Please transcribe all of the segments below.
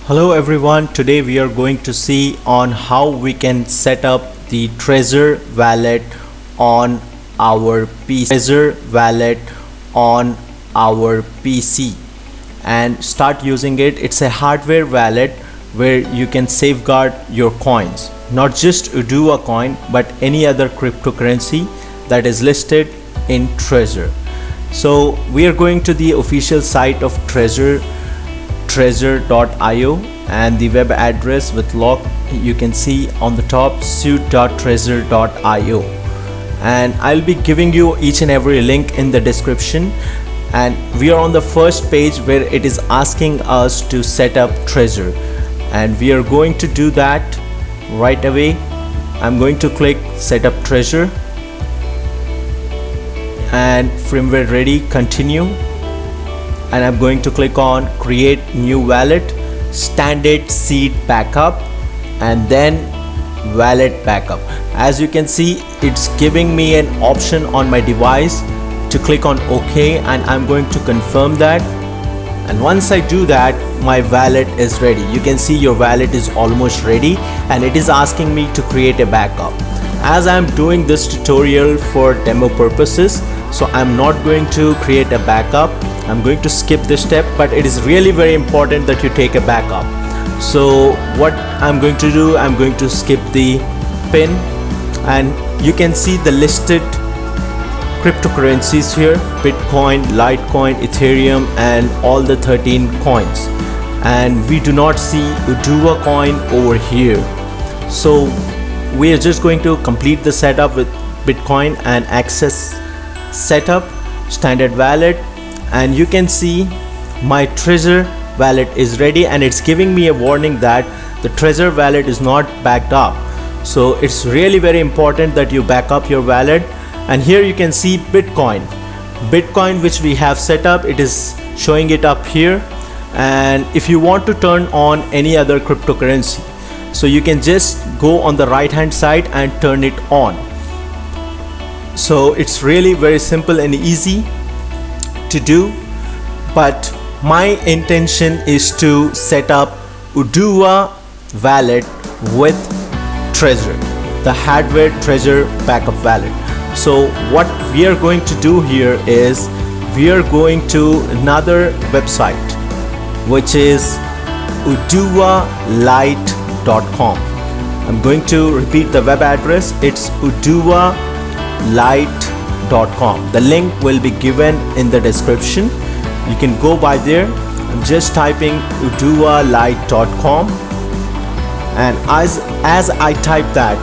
Hello everyone, today we are going to see on how we can set up the Trezor wallet on our PC and start using it. It's a hardware wallet where you can safeguard your coins, not just Udua coin but any other cryptocurrency that is listed in Trezor. So we are going to the official site of Trezor, trezor.io, and the web address with lock you can see on the top, suit.trezor.io, and I'll be giving you each and every link in the description. And we are on the first page where it is asking us to set up Trezor, and we are going to do that right away. I'm going to click set up Trezor and firmware ready, continue, and I'm going to click on create new wallet, standard seed backup, and then wallet backup. As you can see, it's giving me an option on my device to click on OK, and I'm going to confirm that. And once I do that, my wallet is ready. You can see your wallet is almost ready, and it is asking me to create a backup. As I'm doing this tutorial for demo purposes, so I'm not going to create a backup. I'm going to skip this step, but it is really very important that you take a backup. So what I'm going to do, I'm going to skip the pin, and you can see the listed cryptocurrencies here: Bitcoin, Litecoin, Ethereum, and all the 13 coins. And we do not see Udua coin over here. So we are just going to complete the setup with Bitcoin and access setup, standard wallet, and you can see my Trezor wallet is ready, and it's giving me a warning that the Trezor wallet is not backed up. So it's really very important that you back up your wallet. And here you can see Bitcoin which we have set up. It is showing it up here. And if you want to turn on any other cryptocurrency, so you can just go on the right hand side and turn it on. So it's really very simple and easy to do, but my intention is to set up Udua wallet with Trezor, the hardware Trezor backup wallet. So what we are going to do here is we are going to another website, which is udualite.com. I'm going to repeat the web address. It's udualite.com. The link will be given in the description. You can go by there. I'm just typing udualite.com, and as I type that,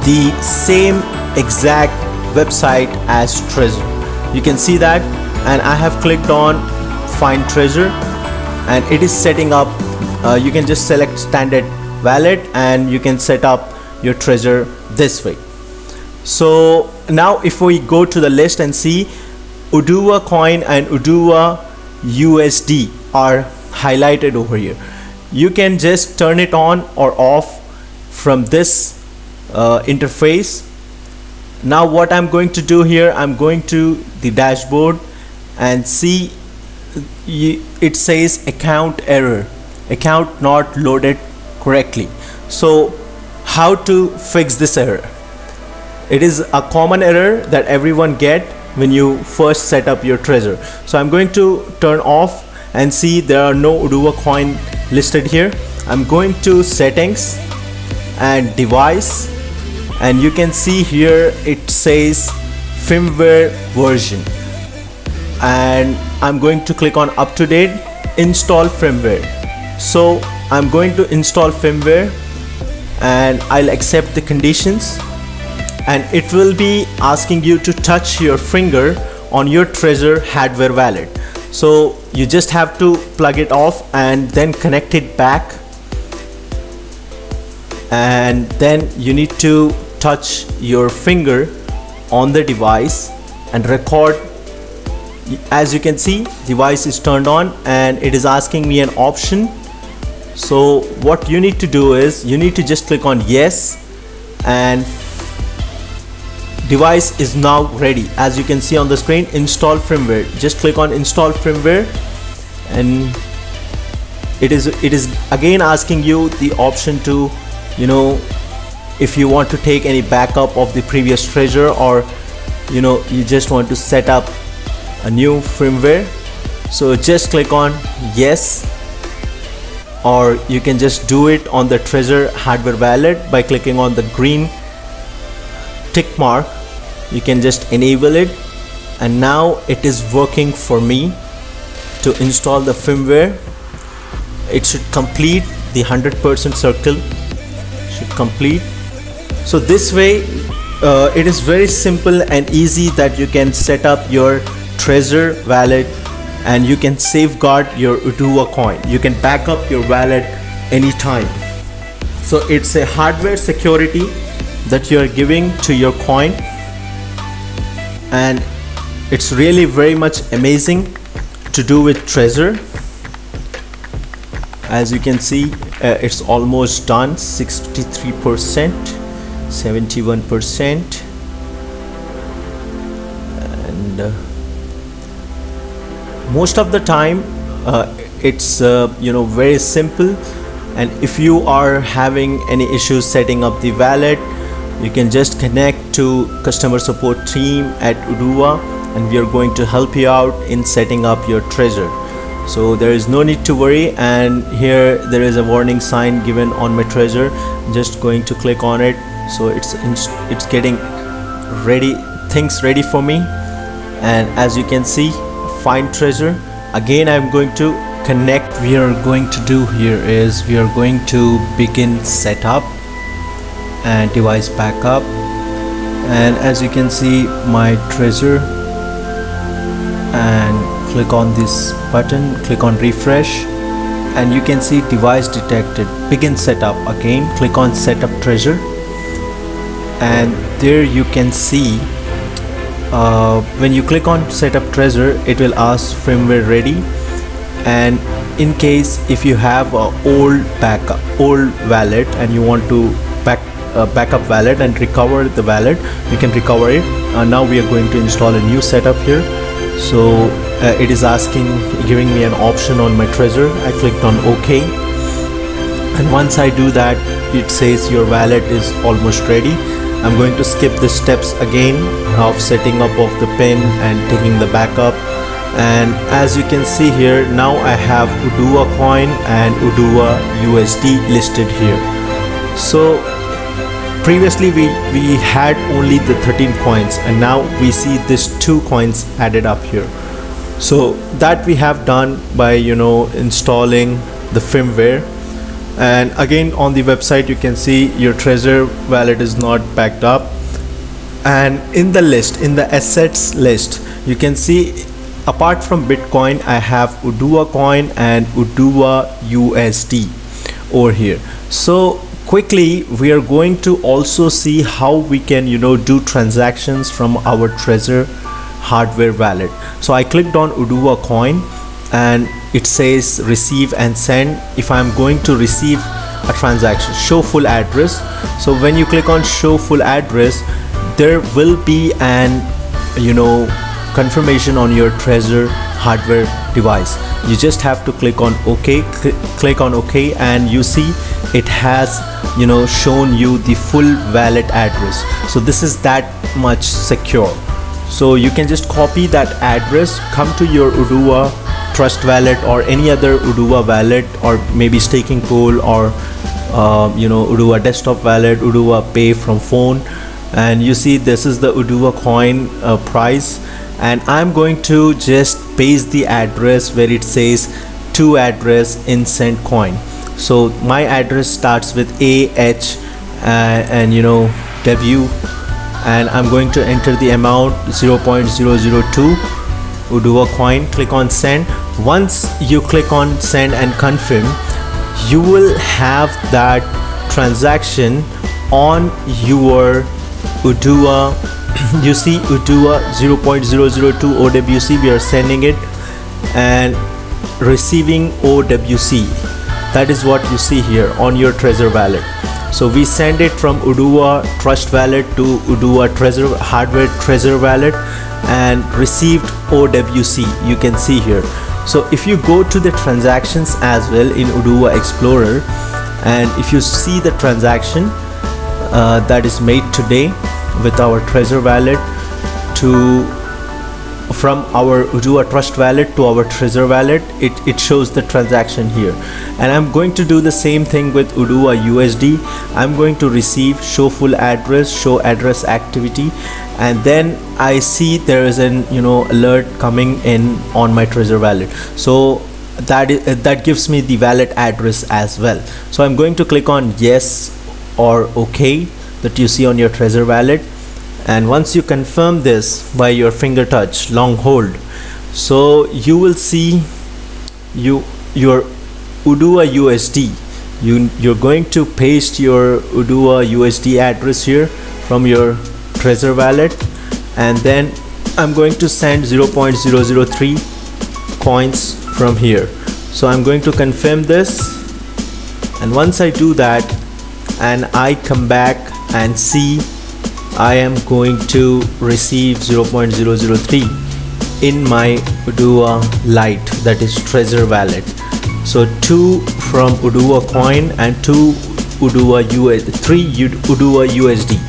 the same exact website as Trezor, you can see that, and I have clicked on find Trezor, and it is setting up. You can just select standard wallet and you can set up your Trezor this way. So now if we go to the list and see, Udua coin and Udua USD are highlighted over here. You can just turn it on or off from this interface. Now what I'm going to do here, I'm going to the dashboard and see it says account error, account not loaded correctly. So how to fix this error? It is a common error that everyone get when you first set up your Trezor. So I'm going to turn off and see there are no Udua coin listed here. I'm going to settings and device, and you can see here it says firmware version, and I'm going to click on up to date, install firmware. So I'm going to install firmware and I'll accept the conditions, and it will be asking you to touch your finger on your Trezor hardware wallet. So you just have to plug it off and then connect it back, and then you need to touch your finger on the device and record. As you can see, device is turned on and it is asking me an option. So what you need to do is you need to just click on yes, and device is now ready. As you can see on the screen, install firmware. Just click on install firmware and it is again asking you the option to, you know, if you want to take any backup of the previous treasure, or you know, you just want to set up a new firmware. So just click on yes, or you can just do it on the Trezor hardware wallet by clicking on the green tick mark. You can just enable it, and now it is working for me to install the firmware. It should complete the 100% circle, should complete. So this way it is very simple and easy that you can set up your Trezor wallet, and you can safeguard your Udua coin. You can back up your wallet anytime. So it's a hardware security that you are giving to your coin, and it's really very much amazing to do with Trezor. As you can see, it's almost done. 63%, 71%, and most of the time it's you know, very simple. And if you are having any issues setting up the wallet, you can just connect to customer support team at Udua, and we are going to help you out in setting up your Trezor. So there is no need to worry. And here there is a warning sign given on my Trezor. I'm just going to click on it. So it's getting ready, things ready for me. And as you can see, find Trezor. Again, I'm going to connect. We are going to do here is we are going to begin setup and device backup. And as you can see, my Trezor, and click on this button, click on refresh, and you can see device detected, begin setup. Again, click on setup Trezor, and there you can see when you click on setup Trezor, it will ask firmware ready. And in case if you have a old wallet and you want to backup wallet and recover the wallet, you can recover it. Now we are going to install a new setup here. So it is giving me an option on my Trezor. I clicked on OK, and once I do that, it says your wallet is almost ready. I'm going to skip the steps again of setting up of the pin and taking the backup. And as you can see here, now I have Udua coin and Udua USD listed here. So previously we had only the 13 coins, and now we see this 2 coins added up here. So that we have done by, you know, installing the firmware. And again, on the website you can see your Trezor wallet is not backed up. And in the list, in the assets list, you can see apart from Bitcoin, I have Udua coin and Udua USD over here. So quickly we are going to also see how we can, you know, do transactions from our Trezor hardware wallet. So I clicked on Udua coin, and it says receive and send. If I'm going to receive a transaction, show full address. So when you click on show full address, there will be an, you know, confirmation on your Trezor hardware device. You just have to click on OK, click on OK, and you see it has, you know, shown you the full wallet address. So this is that much secure. So you can just copy that address, come to your Udua Trust wallet or any other Udua wallet, or maybe staking pool, or you know, Udua desktop wallet, Udua pay from phone, and you see this is the Udua coin price. And I'm going to just paste the address where it says to address in send coin. So my address starts with AH and you know W, and I'm going to enter the amount 0.002 Udua coin. Click on send. Once you click on send and confirm, you will have that transaction on your Udua. You see Udua 0.002 OWC, we are sending it and receiving OWC. That is what you see here on your Trezor wallet. So we send it from Udua Trust wallet to Udua Trezor hardware Trezor wallet and received OWC. You can see here So if you go to the transactions as well in Udua Explorer, and if you see the transaction that is made today with our Trezor wallet from our Udua Trust wallet to our Trezor wallet, it shows the transaction here. And I'm going to do the same thing with Udua USD. I'm going to receive show full address, show address activity, and then I see there is an alert coming in on my Trezor wallet. So that gives me the wallet address as well. So I'm going to click on yes or okay that you see on your Trezor wallet. And once you confirm this by your finger touch, long hold, so you will see your Udua USD. You're going to paste your Udua USD address here from your Trezor wallet, and then I'm going to send 0.003 coins from here. So I'm going to confirm this, and once I do that and I come back and see, I am going to receive 0.003 in my Udua Lite, that is Trezor wallet. So 2 from Udua coin and 3 Udua USD.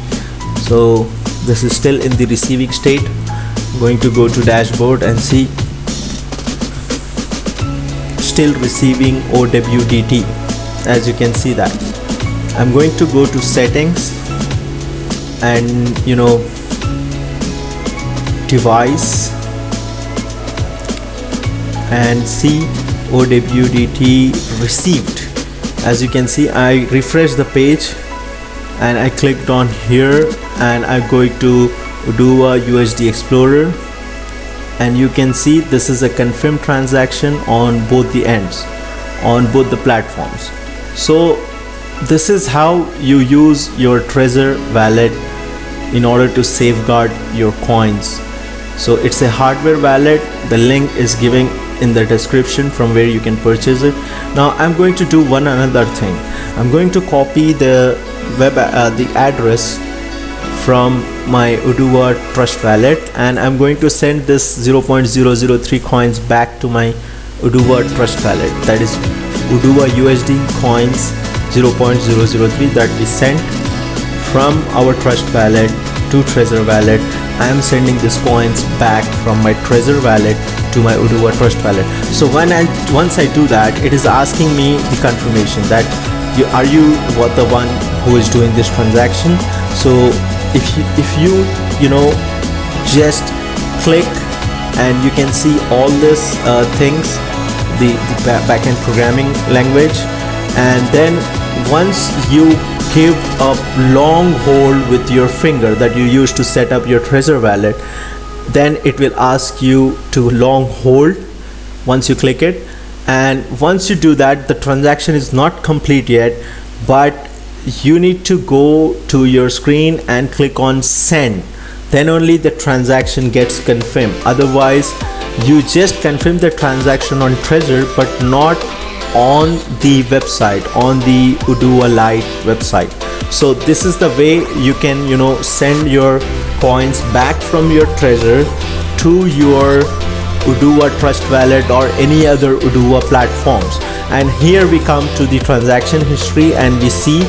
So this is still in the receiving state. I'm going to go to dashboard and see, still receiving OWDT, as you can see that. I'm going to go to settings and device and see OWDT received. As you can see, I refresh the page and I clicked on here, and I'm going to Udua USD Explorer, and you can see this is a confirmed transaction on both the ends, on both the platforms. So this is how you use your Trezor wallet in order to safeguard your coins. So it's a hardware wallet. The link is given in the description from where you can purchase it. Now I'm going to do another thing. I'm going to copy the the address from my Udua Trust wallet, and I'm going to send this 0.003 coins back to my Udua Trust wallet, that is Udua USD coins 0.003 that we sent from our Trust wallet to Trezor wallet. I am sending these coins back from my Trezor wallet to my Udua Trust wallet. So once I do that, it is asking me the confirmation that are you the one who is doing this transaction. So if you just click, and you can see all this things, the backend programming language, and then once you give a long hold with your finger that you use to set up your Trezor wallet, then it will ask you to long hold once you click it. And once you do that, the transaction is not complete yet, but you need to go to your screen and click on send. Then only the transaction gets confirmed. Otherwise, you just confirm the transaction on Trezor but not on the website, on the Udua Lite website. So this is the way you can send your coins back from your Trezor to your Udua Trust wallet or any other Udua platforms. And here we come to the transaction history, and we see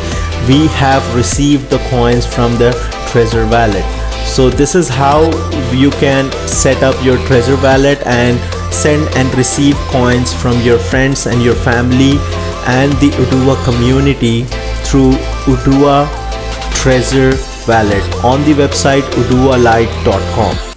we have received the coins from the Trezor wallet. So this is how you can set up your Trezor wallet and send and receive coins from your friends and your family and the Udua community through Udua Trezor wallet on the website udualite.com.